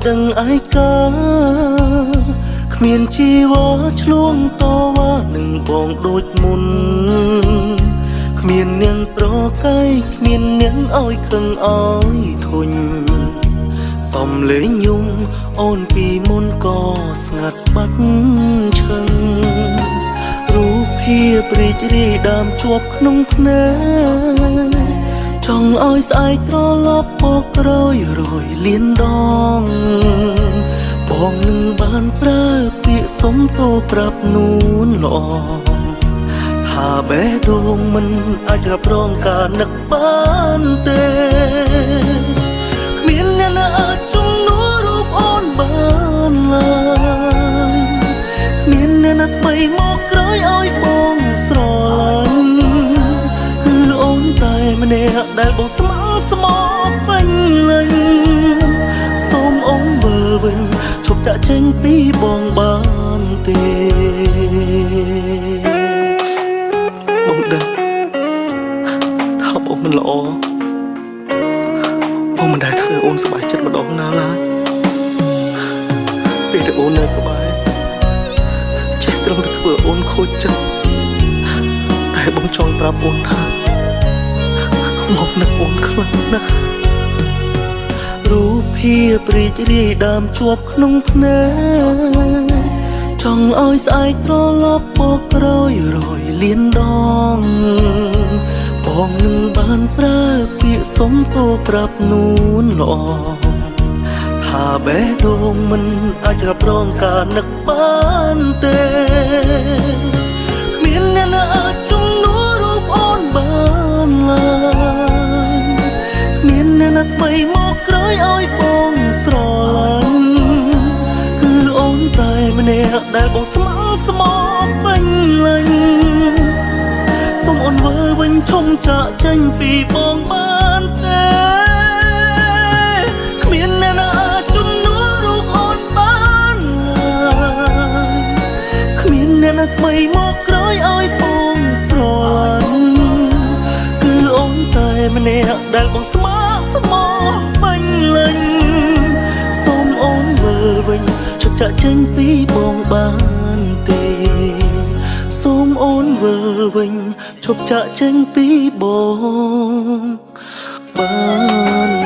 ដឹងឯកាគ្មានជីវ៉ាឆ្លងតវ៉ានឹងបងដូចមុនគ្មាននាងប្រកែកគ្មាននាងឲ្យខឹងឲ្យធុញសំលេងយំអូនពីមុនក៏ស្ងាត់បាត់ឈឹងរូបភាពរីករាយដើមជាប់ក្នុងភ្នែកចង់ឲ្យស្អែកត្រឡប់បកក្រោយរយលៀនដងបងនឹងបានប្រើពាក្យសុំទោប្រាប់នួនល្អថាបេះដូងមិនអាចរ៉ាប់រងការនឹកបានទេគ្មានអ្នកណាអាចជំនួសរូបអូនបានឡើយគ្មានអ្នកណាថ្មីមកក្រោយឲ្យបងស្រឡាញ់គឺអូនតែម្នាក់ដែលបងស្មោះស្មោះពេញលេញសូមអូនវិលវិញឈប់ចាក់ចេញពីបងបានទេបងដឹងថាបងមិនល្អបងមិនដែលធ្វើអូនសប្បាយចិត្តម្ដងណាឡើយពេលដែលអូននៅក្បែរចេះត្រឹមតែធ្វើអូនខូចចិត្តតែបងចង់ប្រាប់អូនថាបងនឹកអូនខ្លាំងណាស់រូបភាពរីករាយដើមជាប់ក្នុងភ្នែកចង់ឲ្យស្អែកត្រឡប់បកក្រោយរយលៀនដងបងនឹងបានប្រើពាក្យសុំទោប្រាប់នួនល្អថាបេះដូងមិនអាចរ៉ាប់រងការនឹកបានទេគ្មានអ្នកណាអាចជំនួសរូបអូនបានឡើយគ្មានអ្នកណាថ្មីមកក្រោយឲ្យបងស្រឡាញ់គឺអូនតែម្នាក់ដែលបងស្មោះស្មោះពេញលេញសូមអូនវិលវិញឈុំចាក់ចេញពីបងបានទេគ្មានអ្នកណាអាចជំនួសរូបអូនបានឡើយគ្មានអ្នកណាថ្មីមកក្រោយឲ្យបងស្រឡាញ់គឺអូនតែម្នាក់ដែលបងស្មោះស្មោះពេញលេញសូមអូនវិលវិញឈប់ចាក់ចេញពីបងបានទេសូមអូនវិលវិញឈប់ចាក់ចេញពីបងបាន